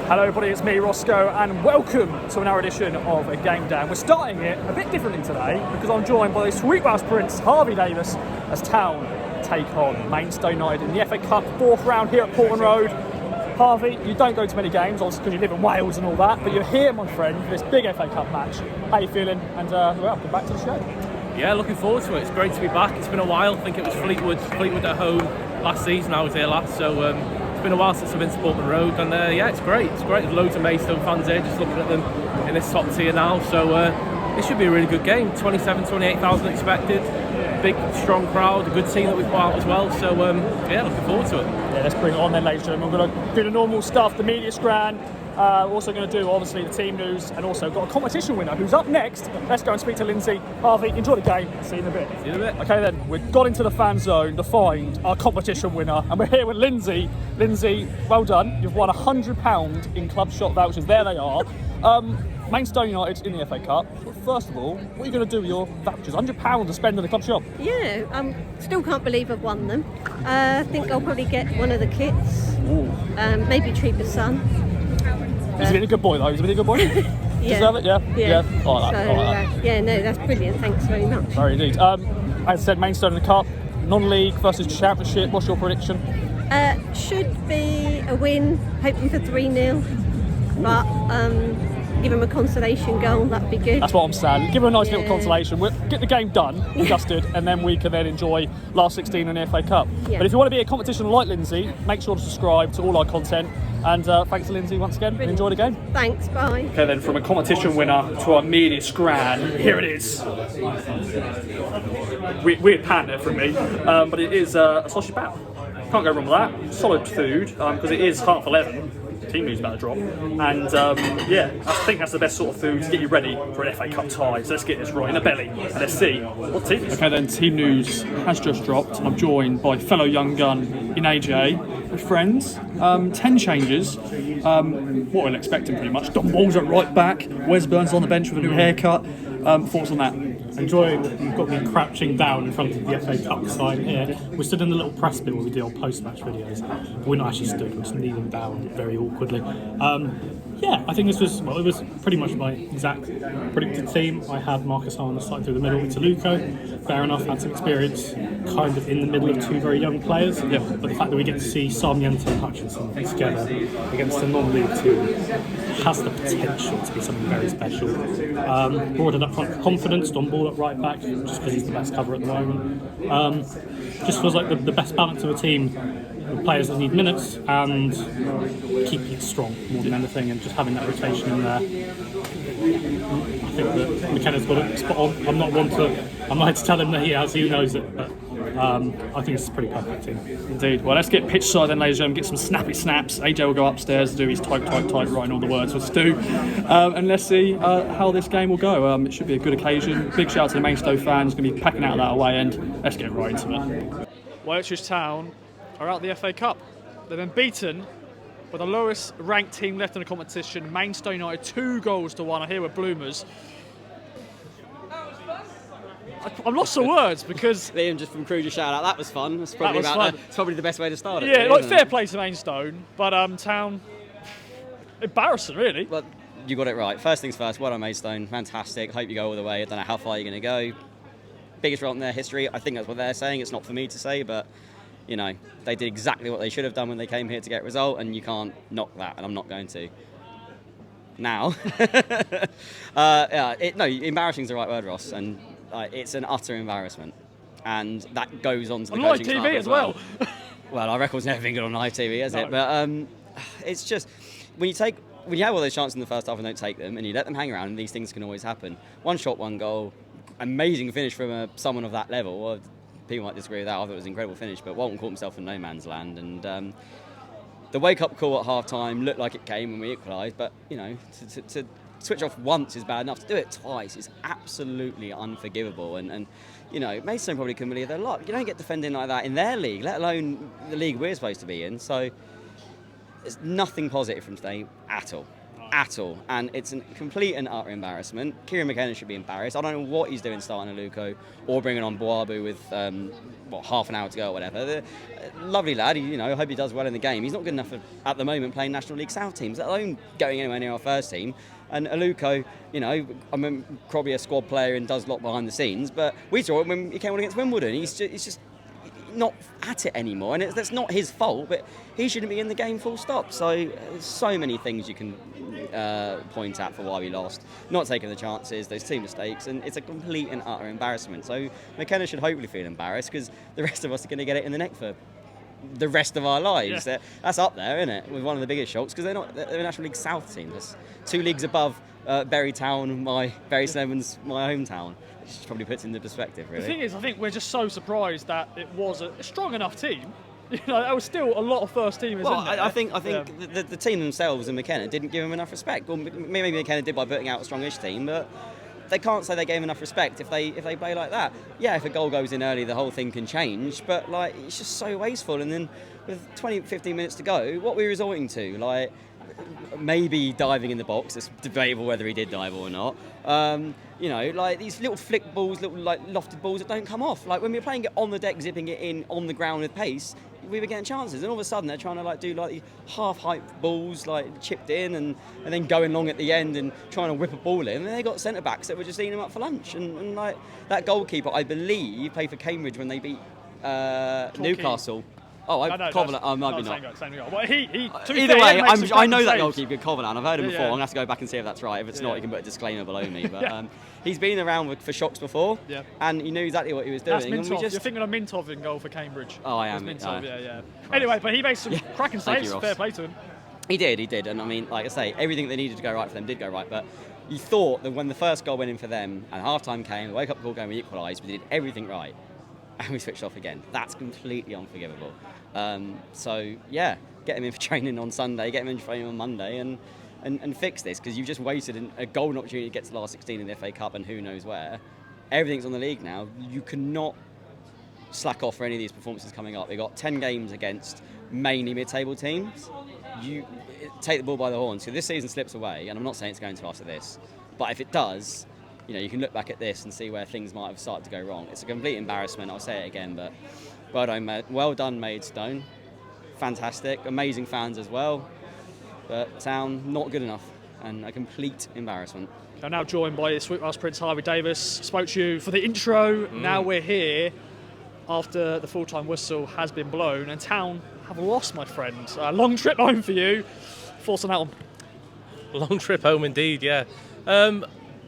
Hello everybody, it's me, Roscoe, and welcome to another edition of A Game Day. And we're starting it a bit differently today because I'm joined by the sweet Welsh Prince, Harvey Davis, as Town take on Maidstone United in the FA Cup 4th round here at Portman Road. Harvey, you don't go to many games, obviously because you live in Wales and all that, but you're here, my friend, for this big FA Cup match. How are you feeling? And welcome back to the show. Yeah, looking forward to it. It's great to be back. It's been a while. I think it was Fleetwood at home last season. I was here last, so it's been a while since I've been to Portman Road, and yeah, it's great. It's great. There's loads of Maidstone fans here, just looking at them in this top tier now. So it should be a really good game. 28,000 expected. Big, strong crowd. A good team that we put out as well. So yeah, looking forward to it. Yeah, let's bring it on then, ladies and gentlemen. We're going to do the normal stuff, the media scran. We're also going to do, obviously, the team news, and also got a competition winner who's up next. Let's go and speak to Lindsay. Harvey, enjoy the game. See you in a bit. See you in a bit. Okay then, we've got into the fan zone to find our competition winner, and we're here with Lindsay. Lindsay, well done. You've won £100 in club shop vouchers. There they are. Maidstone United in the FA Cup. But first of all, what are you going to do with your vouchers? £100 to spend in the club shop? Yeah, still can't believe I've won them. I think I'll probably get one of the kits. Maybe treat the son. He's been a good boy though. He's been a good boy. Yeah. Deserve it? Yeah. Yeah. I like that. So, I like that. yeah, no, that's brilliant. Thanks very much. Very indeed. As I said, Maidstone in the Cup, non-league versus championship. What's your prediction? Should be a win, hoping for 3-0. But give him a consolation goal, that'd be good. That's what I'm saying. Give him a nice little consolation. We'll get the game done, dusted, and then we can then enjoy last 16 in the FA Cup. Yeah. But if you want to be a competition like Lindsay, make sure to subscribe to all our content. And thanks to Lindsay once again. And enjoy the game. Thanks, bye. Okay then, from a competition winner to our media scran, here it is. Weird pan there from me, but it is a sausage bow. Can't go wrong with that. Solid food, because it is 11:30. Team news about to drop, and yeah, I think that's the best sort of food to get you ready for an FA Cup tie. So let's get this right in the belly, and let's see what team is. Okay then, team news has just dropped, and I'm joined by fellow young gun in AJ, with friends. 10 changes, what we're expecting pretty much. Don Ball's at right back, Wes Burns on the bench with a new haircut. Thoughts on that? Enjoying that you've got me crouching down in front of the FA Cup sign here. We stood in the little press bit where we do our post-match videos. But we're not actually stood, we're just kneeling down very awkwardly. Yeah, I think this was, well, it was pretty much my exact predicted team. I had Marcus Hahn starting through the middle with Taluko. Fair enough, had some experience kind of in the middle of two very young players. Yeah. But the fact that we get to see Sarmiento and Hutchinson together against a non-league team has the potential to be something very special. Brought it up front for confidence, Don Ball at right back, just because he's the best cover at the moment. Just feels like the best balance of a team with players that need minutes and keeping it strong more than anything, and just having that rotation in there. I think that McKenna's got it spot on. I'm not here to tell him that he has, he knows it, but I think it's a pretty perfect team. Indeed. Well, let's get pitch side then, ladies and gentlemen, get some snappy snaps. AJ will go upstairs, do his type, writing all the words for Stu. And let's see how this game will go. It should be a good occasion. Big shout out to the Maidstone fans, going to be packing out of that away end. Let's get right into it. Well, Ipswich Town are out the FA Cup. They've been beaten by the lowest ranked team left in the competition, Maidstone United, 2-1. I hear we're bloomers. I'm lost for words because Liam just from Crew just shouted out, that was fun. It's probably, it's probably the best way to start it. Yeah, really, like fair play to Maidstone, but Town, embarrassing really. But you got it right. First things first, well done Maidstone, fantastic. Hope you go all the way. I don't know how far you're going to go. Biggest result in their history. I think that's what they're saying. It's not for me to say, but you know, they did exactly what they should have done when they came here to get a result, and you can't knock that, and I'm not going to. Now, embarrassing is the right word, Ross, and it's an utter embarrassment, and that goes on to the coaching staff TV as well. Well, our record's never been good on live TV, has it? But it's just when you have all those chances in the first half and don't take them, and you let them hang around, and these things can always happen. One shot, one goal, amazing finish from someone of that level. Well, people might disagree with that. I thought it was an incredible finish, but Walton caught himself in no man's land, and the wake-up call at half-time looked like it came when we equalised, but you know, to switch off once is bad enough. To do it twice is absolutely unforgivable, and you know, Maidstone probably couldn't believe their luck. You don't get defending like that in their league, let alone the league we're supposed to be in. So there's nothing positive from today at all. at all, and it's a complete and utter embarrassment. Kieran McKenna should be embarrassed. I don't know what he's doing starting Aluko or bringing on Boabu with half an hour to go or whatever. Lovely lad, I hope he does well in the game. He's not good enough at the moment playing National League South teams, let alone going anywhere near our first team. And Aluko, probably a squad player and does a lot behind the scenes, but we saw it when he came on against Wimbledon. He's just not at it anymore, and that's not his fault, but he shouldn't be in the game full stop. So many things you can point at for why we lost. Not taking the chances, those 2 mistakes, and it's a complete and utter embarrassment. So McKenna should hopefully feel embarrassed, because the rest of us are going to get it in the neck for the rest of our lives. Yeah. That's up there, isn't it, with one of the biggest shocks, because they're a National League South team. That's 2 leagues above Bury Town, Bury St Edmunds, my hometown. Which probably puts it into perspective, really. The thing is, I think we're just so surprised that it was a strong enough team. There was still a lot of first teamers. Well, in there. I think the team themselves and McKenna didn't give him enough respect. Well, maybe McKenna did by putting out a strongish team, but they can't say they gave him enough respect if they play like that. Yeah, if a goal goes in early, the whole thing can change, but it's just so wasteful. And then with 15 minutes to go, what we're resorting to, maybe diving in the box. It's debatable whether he did dive or not. These little flick balls, little lofted balls that don't come off. When we were playing it on the deck, zipping it in on the ground with pace, we were getting chances. And all of a sudden, they're trying to do these half-height balls, chipped in, and then going long at the end and trying to whip a ball in. And they got centre backs that were just eating them up for lunch. And that goalkeeper, I believe, played for Cambridge when they beat Newcastle. Covenant. Maybe not. Well, either way, I know that goalkeeper, Covenant. I've heard him before. I'm going to have to go back and see if that's right. If it's not, you can put a disclaimer below me. But he's been around for shocks before, and he knew exactly what he was doing. That's Mintov. You're thinking of Mintov in goal for Cambridge. Oh, I am. Mintov, yeah. Anyway, but he made some cracking saves. Fair play to him. He did. And I mean, like I say, everything that needed to go right for them did go right. But you thought that when the first goal went in for them and half-time came, the wake-up call game, we equalised, we did everything right. And we switched off again. That's completely unforgivable. Get him in for training on Sunday, get him in for training on Monday, and fix this, because you've just wasted a golden opportunity to get to the last 16 in the FA Cup and who knows where. Everything's on the league now. You cannot slack off for any of these performances coming up. We've got 10 games against mainly mid-table teams. You take the ball by the horns. So this season slips away, and I'm not saying it's going to after this, but if it does, you can look back at this and see where things might have started to go wrong. It's a complete embarrassment. I'll say it again, but well done, Maidstone. Fantastic, amazing fans as well. But Town, not good enough, and a complete embarrassment. I'm now joined by Sweetgrass Prince Harvey Davis. Spoke to you for the intro. Now we're here after the full-time whistle has been blown, and Town have lost, my friend. Long trip home for you. Thoughts on that one? Long trip home indeed, yeah.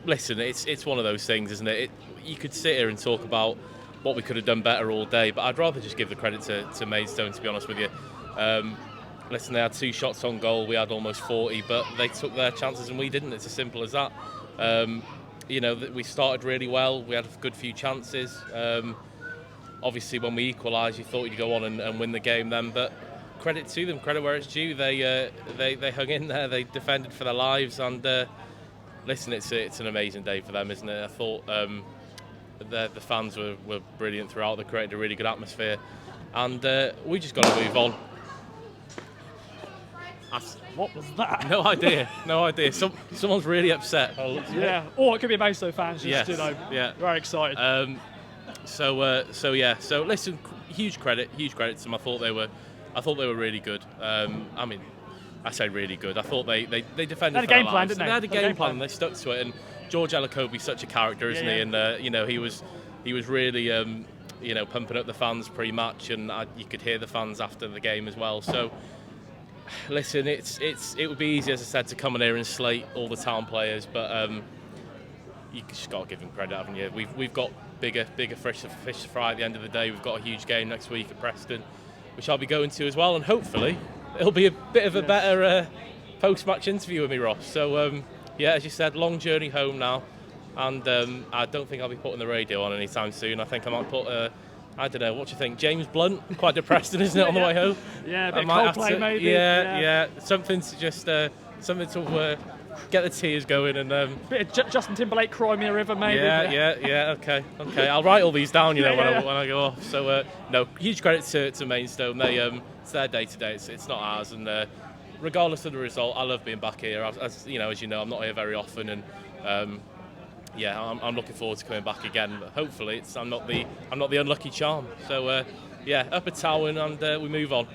Listen, it's one of those things, isn't it? You could sit here and talk about what we could have done better all day, but I'd rather just give the credit to Maidstone, to be honest with you. Listen, they had 2 shots on goal, we had almost 40, but they took their chances and we didn't. It's as simple as that. We started really well, we had a good few chances. Obviously, when we equalised, you thought you'd go on and win the game then, but credit to them, credit where it's due. They hung in there, they defended for their lives, and listen, it's an amazing day for them, isn't it? I thought the fans were brilliant throughout. They created a really good atmosphere, and we just got to move on. What was that? No idea. Someone's really upset. Yeah, or it could be Maidstone fans just, very excited. So listen, huge credit to them. I thought they were really good. I say really good. I thought they defended. They had a game plan, didn't they? They had a game plan and they stuck to it. And George Elakobe's such a character, isn't he? And he was really pumping up the fans pre-match, and you could hear the fans after the game as well. So listen, it would be easy, as I said, to come in here and slate all the Town players, but you just got to give them credit, haven't you? We've got bigger fish to fry at the end of the day. We've got a huge game next week at Preston, which I'll be going to as well, and hopefully it'll be a bit of a better post-match interview with me, Ross. So as you said, long journey home now, and I don't think I'll be putting the radio on anytime soon. I think I might put I don't know, what do you think? James Blunt, quite depressing, isn't it, on the way home? Yeah, a bit of Coldplay maybe. Yeah, something to just get the tears going, and bit of Justin Timberlake, Cry Me a River maybe. Okay. I'll write all these down, when I go off. So huge credit to Maidstone. It's their day today. It's not ours, and regardless of the result, I love being back here. As you know, I'm not here very often, and I'm looking forward to coming back again. But hopefully, I'm not the unlucky charm. So up a Town, and we move on.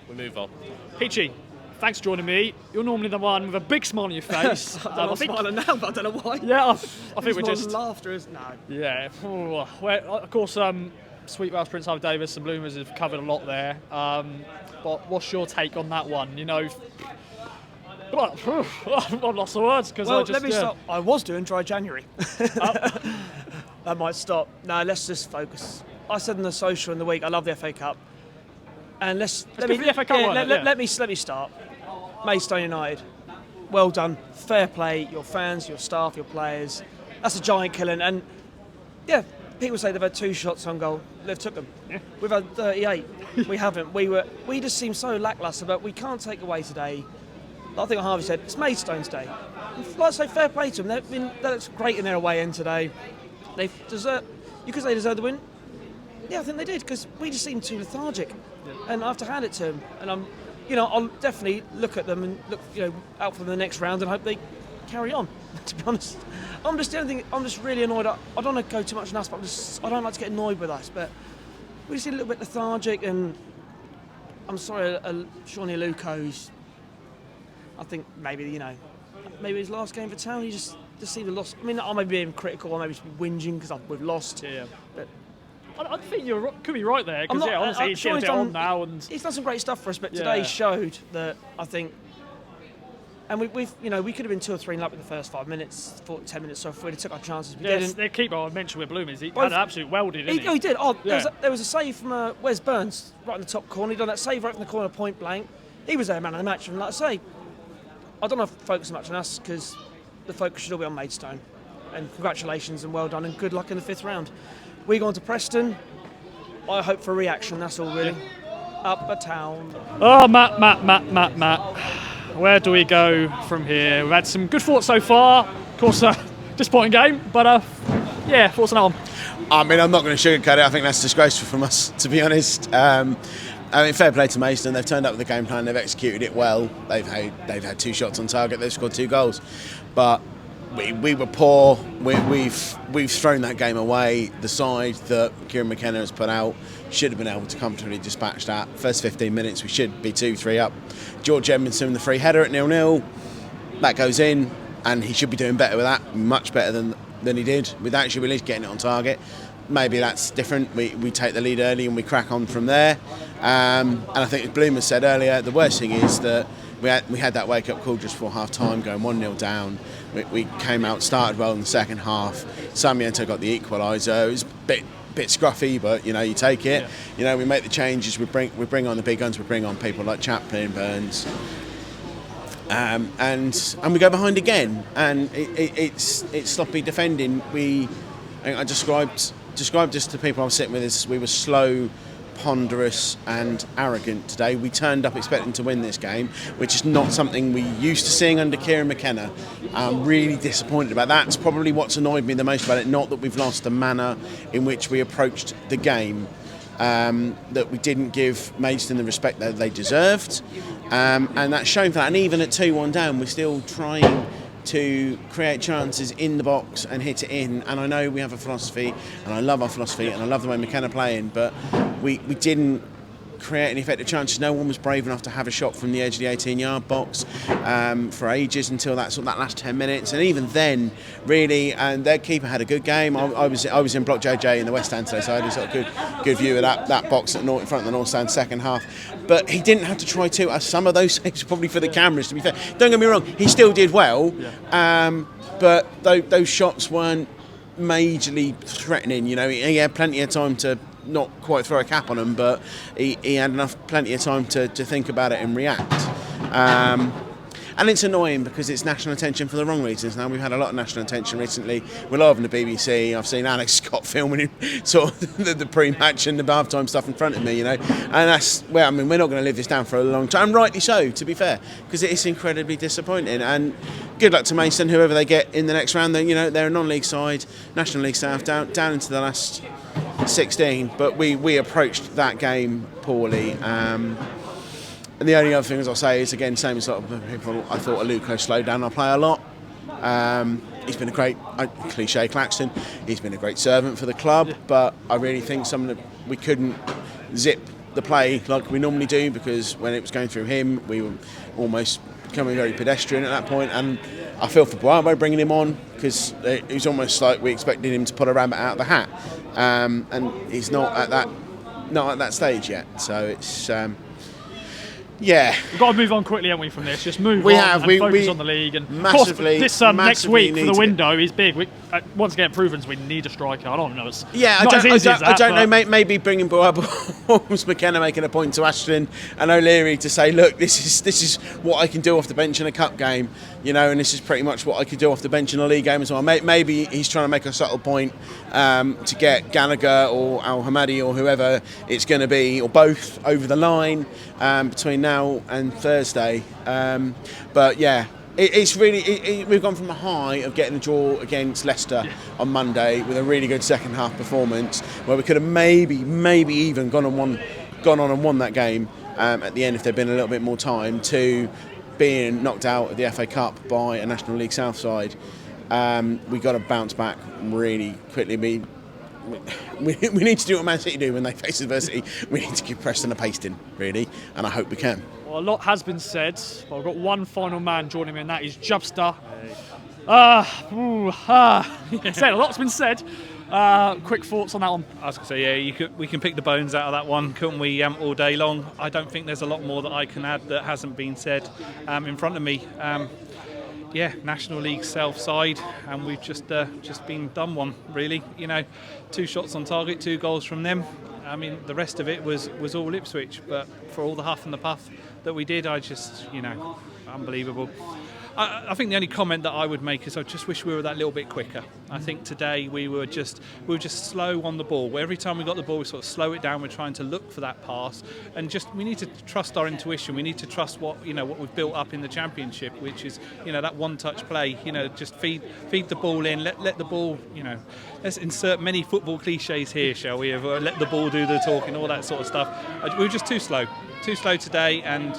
Peachy, thanks for joining me. You're normally the one with a big smile on your face. I'm smiling now, but I don't know why. Yeah, I think we're just laughter, isn't it? Yeah. Well, of course, Sweet Welsh, Prince Harvey Davis and Bloomers have covered a lot there. But what's your take on that one? You know, I've lost the words because let me stop. I was doing dry January. That might stop. No, let's just focus. I said in the social in the week, I love the FA Cup, and let me start. Maidstone United, well done, fair play. Your fans, your staff, your players. That's a giant killing, and yeah. People say they've had 2 shots on goal. They've took them. Yeah. We've had 38. We haven't. We just seem so lacklustre, but we can't take away today. I think Harvey said it's Maidstone's day. Like I say, fair play to them. That looks great in their away end today. You could say they deserved the win. Yeah, I think they did because we just seemed too lethargic, and I have to hand it to them. And I'll definitely look at them and look, out for the next round and hope they carry on. To be honest, I'm just really annoyed. I don't want to go too much on us, but I don't like to get annoyed with us. But we just seem a little bit lethargic, and I'm sorry, Shawnee Luco's. I think maybe his last game for Town, he just seemed to lost. I mean, I may be being critical, I may be whinging because we've lost. Yeah. But I think you could be right there because honestly, he's getting a bit on now, and he's done some great stuff for us. But today showed that I think. And we could have been 2 or 3 up in the first 5 minutes, 10 minutes. So if we'd have took our chances, we didn't. The keeper I mentioned with Bloomers, he had an absolute welded, didn't he? He did. There was a save from Wes Burns right in the top corner. He done that save right in the corner, point blank. He was their man of the match. And like I say, I don't want to focus so much on us because the focus should all be on Maidstone. And congratulations and well done and good luck in the 5th round. We go on to Preston. I hope for a reaction. That's all really. Up a Town. Oh, Matt. Where do we go from here? We've had some good thoughts so far. Of course, disappointing game, but thoughts on that one? I mean, I'm not going to sugarcoat it. I think that's disgraceful from us, to be honest. Fair play to Maidstone. They've turned up with the game plan. They've executed it well. They've had 2 shots on target. They've scored 2 goals, but we were poor. We've thrown that game away. The side that Kieran McKenna has put out should have been able to comfortably dispatch that. First 15 minutes, we should be 2-3 up. George Edmondson, the free header at 0-0. That goes in, and he should be doing better with that, much better than he did, with actually at least getting it on target. Maybe that's different. We take the lead early and we crack on from there. And I think, as Bloomer said earlier, the worst thing is that we had that wake-up call just before half-time, going 1-0 down. We came out, started well in the second half. Sarmiento got the equaliser. It was a bit scruffy, but you take it. Yeah. We make the changes. We bring on the big guns. We bring on people like Chaplin, Burns, and we go behind again. And it's sloppy defending. I described this to people I was sitting with as we were slow, ponderous and arrogant today. We turned up expecting to win this game, which is not something we used to seeing under Kieran McKenna. I'm really disappointed about that. It's probably what's annoyed me the most about it, not that we've lost the manner in which we approached the game, that we didn't give Maidstone the respect that they deserved, and that's shown for that. And even at 2-1 down, we're still trying to create chances in the box and hit it in. And I know we have a philosophy, and I love our philosophy, and I love the way McKenna playing, but we didn't create any effective chances. No one was brave enough to have a shot from the edge of the 18-yard box for ages until that last 10 minutes. And even then, really, and their keeper had a good game. I was in Block JJ in the West Stand today, so I had a sort of good view of that box in front of the North Stand second half. But he didn't have to try to. Some of those saves were probably for the cameras, to be fair. Don't get me wrong, he still did well, but those shots weren't majorly threatening. He had plenty of time to not quite throw a cap on them, but he had plenty of time to think about it and react. And it's annoying because it's national attention for the wrong reasons. Now, we've had a lot of national attention recently. We're live on the BBC. I've seen Alex Scott filming sort of the pre-match and the half-time stuff in front of me, And that's, we're not going to live this down for a long time. Rightly so, to be fair, because it is incredibly disappointing. And good luck to Maidstone, whoever they get in the next round. They're a non-league side, National League South, down into the last 16. But we approached that game poorly. And the only other thing I'll say is, again, same as a lot of people, I thought Aluko slowed down our play a lot. He's been a great, cliche Claxton, he's been a great servant for the club, but I really think we couldn't zip the play like we normally do, because when it was going through him, we were almost becoming very pedestrian at that point. And I feel for Brian by bringing him on, because it was almost like we expected him to pull a rabbit out of the hat, and he's not at that stage yet. So it's yeah. We've got to move on quickly, haven't we, from this? Just move we on have. and focus on the league. And massively, of course, this next week for the window is big. Once again, proven we need a striker. I don't know. It's I don't know. Maybe bringing Williams McKenna making a point to Ashton and O'Leary to say, look, this is what I can do off the bench in a cup game, and this is pretty much what I could do off the bench in a league game as well. Maybe he's trying to make a subtle point to get Gallagher or Al Hamadi or whoever it's going to be, or both, over the line between now and Thursday. But yeah. It's really we've gone from a high of getting the draw against Leicester on Monday with a really good second half performance, where we could have maybe even gone on and won that game at the end if there'd been a little bit more time, to being knocked out of the FA Cup by a National League South side. We got to bounce back really quickly. We need to do what Man City do when they face adversity. We need to give Preston a pasting, really, and I hope we can. Well, a lot has been said, but I've got one final man joining me, and that is Jobster. Said a lot's been said. Quick thoughts on that one? I was going to say, we can pick the bones out of that one, couldn't we, all day long? I don't think there's a lot more that I can add that hasn't been said in front of me. National League South side, and we've just been done one, really. 2 shots on target, 2 goals from them. I mean, the rest of it was all Ipswich, but for all the huff and the puff that we did, I just, unbelievable. I think the only comment that I would make is I just wish we were that little bit quicker. I think today we were just slow on the ball. Every time we got the ball, we sort of slow it down. We're trying to look for that pass, and we need to trust our intuition. We need to trust what we've built up in the Championship, which is that one-touch play. Just feed the ball in, let the ball. Let's insert many football cliches here, shall we? Let the ball do the talking, all that sort of stuff. We were just too slow. Too slow today, and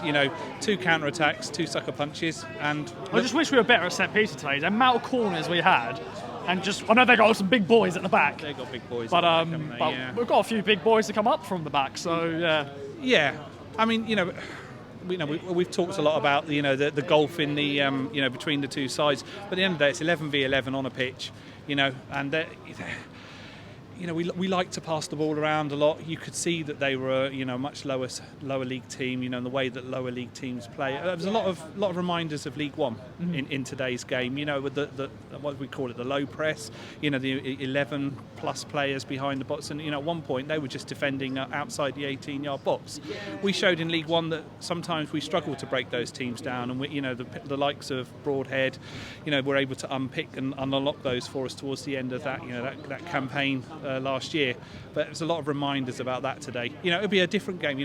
2 counter-attacks, 2 sucker punches, and I just wish we were better at set pieces today. The amount of corners we had, and I know they got some big boys at the back. They got big boys, but at the back, haven't they? We've got a few big boys to come up from the back. So yeah. I mean, we've talked a lot about the gulf in the between the 2 sides, but at the end of the day, it's 11v11 on a pitch, and we like to pass the ball around a lot. You could see that they were a much lower league team, and the way that lower league teams play. There was a lot of reminders of League One in today's game. With the what we call it, the low press. The 11 plus players behind the box, and at one point they were just defending outside the 18-yard box. We showed in League One that sometimes we struggle to break those teams down, and the likes of Broadhead, were able to unpick and unlock those for us towards the end of that that campaign. Last year, but there's a lot of reminders about that today. It'll be a different game.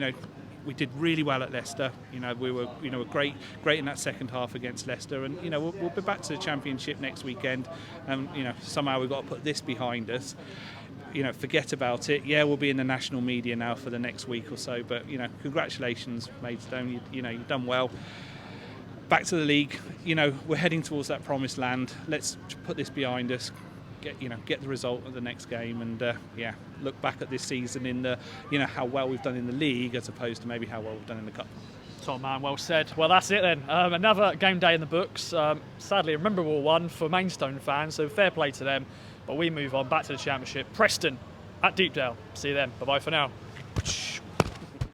We did really well at Leicester. We were great in that second half against Leicester, and we'll be back to the Championship next weekend. And somehow we've got to put this behind us. Forget about it. Yeah, we'll be in the national media now for the next week or so. But congratulations, Maidstone. You've done well. Back to the league. We're heading towards that promised land. Let's put this behind us. Get the result of the next game, and look back at this season in the how well we've done in the league as opposed to maybe how well we've done in the cup. Top man, well said. Well, that's it then. Another game day in the books. Sadly, a memorable one for Maidstone fans, so fair play to them. But we move on back to the Championship. Preston at Deepdale. See you then. Bye bye for now.